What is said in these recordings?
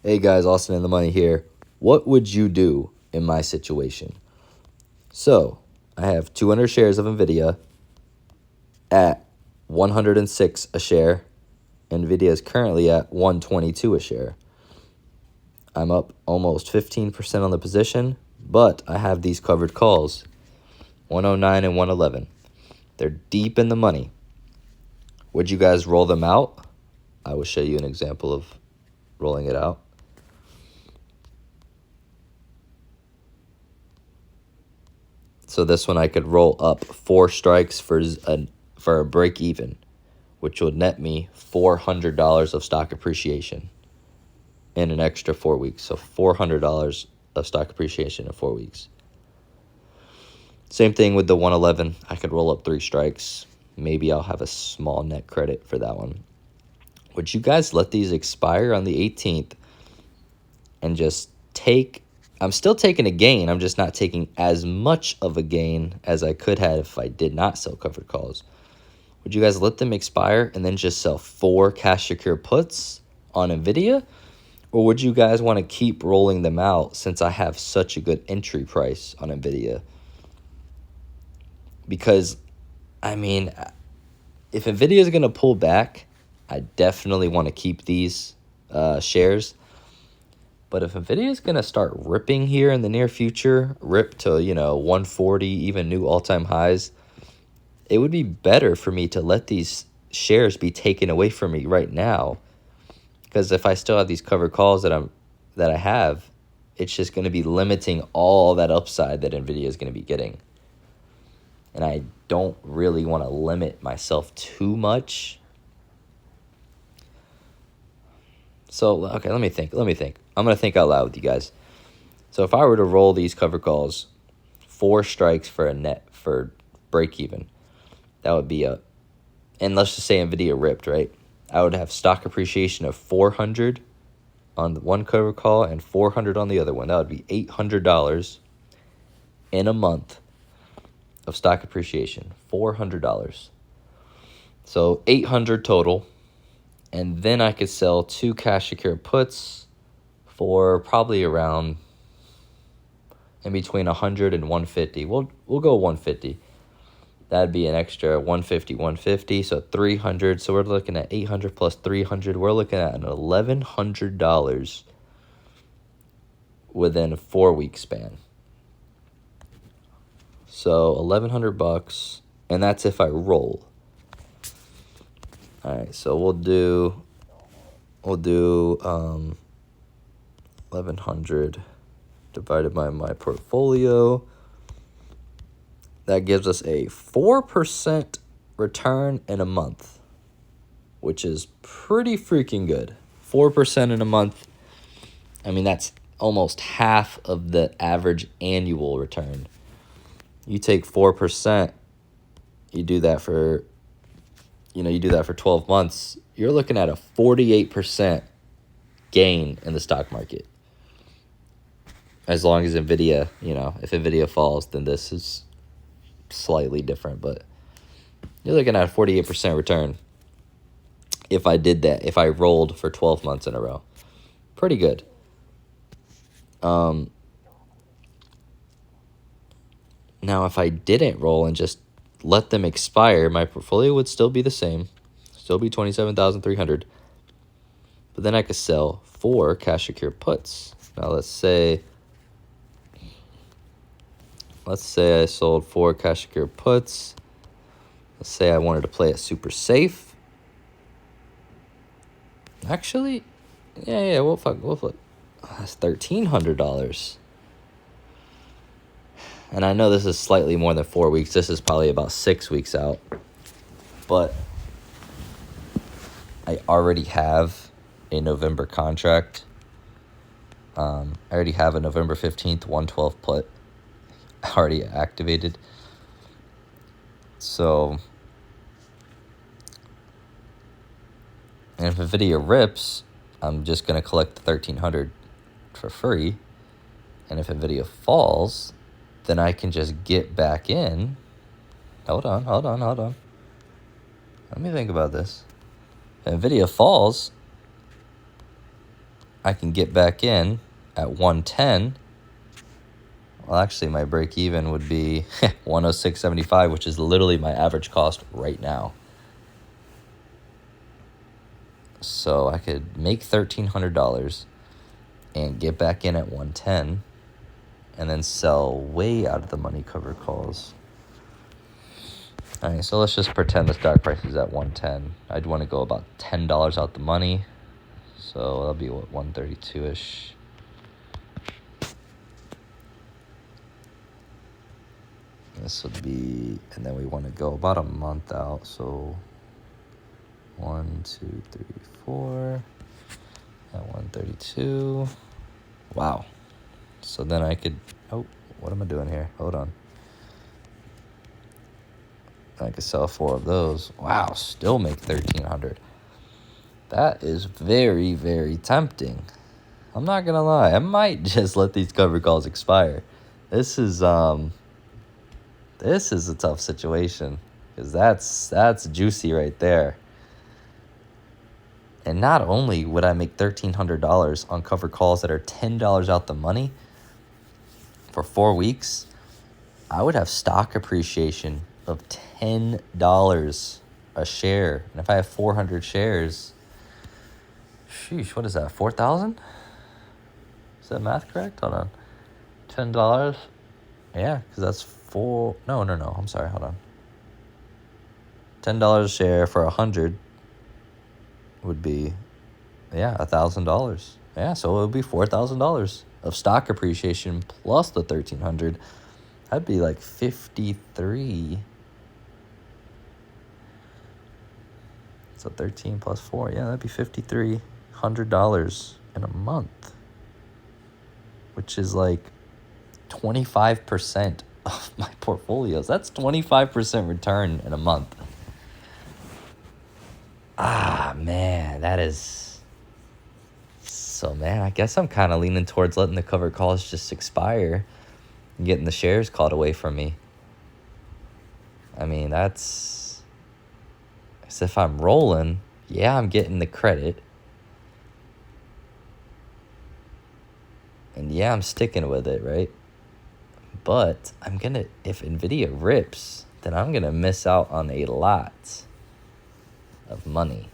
Hey guys, Austin in the Money here. What would you do in my situation? So, I have 200 shares of NVIDIA at 106 a share. NVIDIA is currently at 122 a share. I'm up almost 15% on the position, but I have these covered calls, 109 and 111. They're deep in the money. Would you guys roll them out? I will show you an example of rolling it out. So this one I could roll up 4 strikes for a break even, which would net me $400 of stock appreciation in an extra 4 weeks. So $400 of stock appreciation in 4 weeks. Same thing with the 111. I could roll up 3 strikes. Maybe I'll have a small net credit for that one. Would you guys let these expire on the 18th and just take... I'm still taking a gain. I'm just not taking as much of a gain as I could have if I did not sell covered calls. Would you guys let them expire and then just sell 4 cash secure puts on NVIDIA? Or would you guys want to keep rolling them out since I have such a good entry price on NVIDIA? Because, I mean, if NVIDIA is going to pull back, I definitely want to keep these shares. But if NVIDIA is going to start ripping here in the near future, rip to, 140, even new all-time highs, it would be better for me to let these shares be taken away from me right now. Because if I still have these covered calls that I have, it's just going to be limiting all that upside that NVIDIA is going to be getting. And I don't really want to limit myself too much. So, okay, let me think. I'm going to think out loud with you guys. So if I were to roll these cover calls, 4 strikes for a net for break even, that would be and let's just say NVIDIA ripped, right? I would have stock appreciation of 400 on the one cover call and 400 on the other one. That would be $800 in a month of stock appreciation, $400. So 800 total. And then I could sell 2 cash secure puts for probably around in between 100 and 150. We'll go 150. That'd be an extra 150, so 300. So we're looking at 800 plus 300. We're looking at an $1,100 within a 4-week span. So $1,100, and that's if I roll. All right, so we'll do 1,100 divided by my portfolio. That gives us a 4% return in a month, which is pretty freaking good. 4% in a month. I mean, that's almost half of the average annual return. You take 4%, you do that for 12 months, you're looking at a 48% gain in the stock market. As long as NVIDIA, if NVIDIA falls, then this is slightly different, but you're looking at a 48% return if I did that, if I rolled for 12 months in a row. Pretty good. Now, if I didn't roll and just let them expire, my portfolio would still be the same, still be 27,300. But then I could sell 4 cash secure puts. Now, let's say I sold 4 cash secure puts. Let's say I wanted to play it super safe. Actually, yeah, we'll flip. That's $1,300. And I know this is slightly more than 4 weeks. This is probably about 6 weeks out. But I already have a November contract. I already have a November 15th 112 put already activated. So, and if NVIDIA rips, I'm just going to collect the $1,300 for free. And if NVIDIA falls, then I can just get back in. Hold on. Let me think about this. If NVIDIA falls, I can get back in at 110. Well, actually, my break even would be 106.75, which is literally my average cost right now. So I could make $1,300 and get back in at 110 and then sell way out of the money covered calls. All right, so let's just pretend the stock price is at 110. I'd want to go about $10 out the money. So that'll be what, 132-ish. This would be, and then we want to go about a month out. So 1, 2, 3, 4 at 132. Wow. So then I could, oh, what am I doing here? Hold on. I could sell 4 of those. Wow, still make $1,300. That is very, very tempting. I'm not gonna lie. I might just let these cover calls expire. This is a tough situation because that's juicy right there. And not only would I make $1,300 on cover calls that are $10 out the money for 4 weeks, I would have stock appreciation of $10 a share. And if I have 400 shares, sheesh, what is that, 4,000? Is that math correct? Hold on. $10? Yeah, because that's no, I'm sorry, hold on. $10 a share for 100 would be, $1,000. Yeah, so it would be $4,000 of stock appreciation plus the 1,300. That'd be like 53. So 13 plus 4, that'd be $5,300 in a month, which is like 25% of my portfolios. That's 25% return in a month. Ah, man, that is... So, man, I guess I'm kind of leaning towards letting the covered calls just expire and getting the shares called away from me. I mean, that's... As if I'm rolling, I'm getting the credit. And I'm sticking with it, right? But if NVIDIA rips, then I'm going to miss out on a lot of money.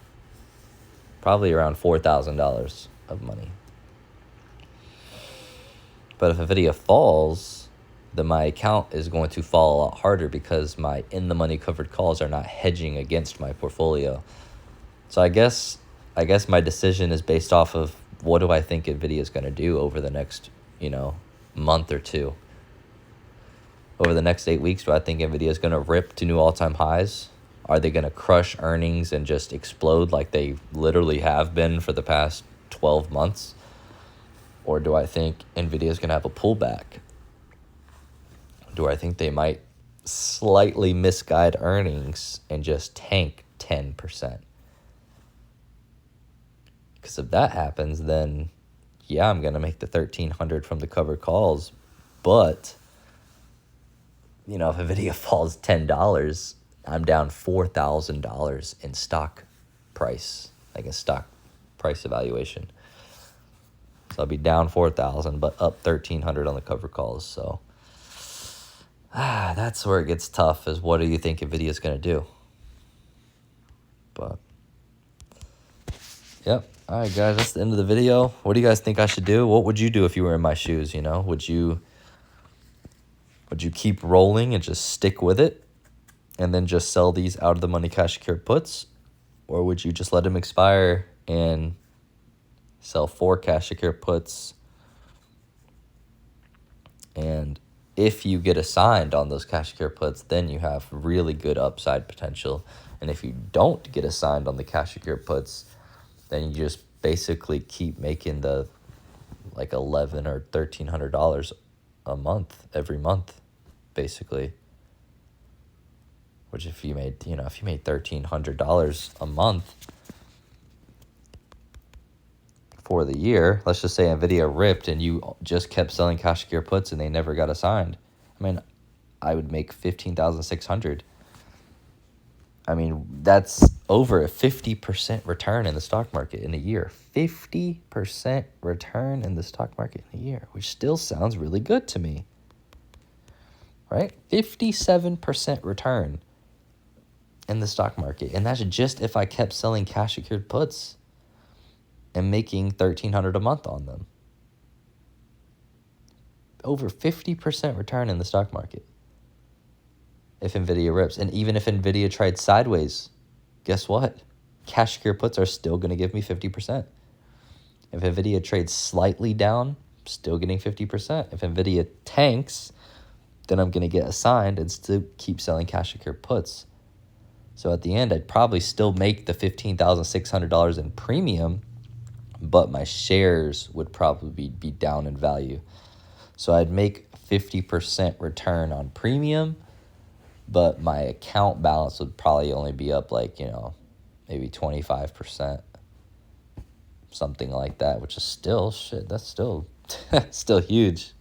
Probably around $4,000 of money. But if NVIDIA falls, then my account is going to fall a lot harder because my in-the-money covered calls are not hedging against my portfolio. So I guess my decision is based off of what do I think NVIDIA is going to do over the next, month or two. Over the next 8 weeks, do I think NVIDIA is going to rip to new all-time highs? Are they going to crush earnings and just explode like they literally have been for the past 12 months? Or do I think NVIDIA is going to have a pullback? Do I think they might slightly misguide earnings and just tank 10%? Because if that happens, then I'm going to make the $1,300 from the covered calls. But, if NVIDIA falls $10, I'm down $4,000 in stock price, like a stock price evaluation. So I'll be down $4,000, but up $1,300 on the cover calls. So that's where it gets tough. Is what do you think NVIDIA is going to do? But all right, guys, that's the end of the video. What do you guys think I should do? What would you do if you were in my shoes? Would you keep rolling and just stick with it, and then just sell these out of the money cash secured puts, or would you just let them expire and sell 4 cash secured puts? And if you get assigned on those cash secured puts, then you have really good upside potential. And if you don't get assigned on the cash secured puts, then you just basically keep making the like $1,100 or $1,300 a month every month, basically. Which if you made $1,300 a month for the year, let's just say NVIDIA ripped and you just kept selling cash secured puts and they never got assigned. I would make $15,600. That's over a 50% return in the stock market in a year. 50% return in the stock market in a year, which still sounds really good to me. Right? 57% return in the stock market. And that's just if I kept selling cash secured puts and making $1,300 a month on them. Over 50% return in the stock market if NVIDIA rips. And even if NVIDIA tried sideways, guess what? Cash secured puts are still going to give me 50%. If NVIDIA trades slightly down, still getting 50%. If NVIDIA tanks, then I'm going to get assigned and still keep selling cash secured puts. So at the end, I'd probably still make the $15,600 in premium, but my shares would probably be down in value. So I'd make 50% return on premium, but my account balance would probably only be up like, maybe 25%, something like that, which is still shit. That's still still huge.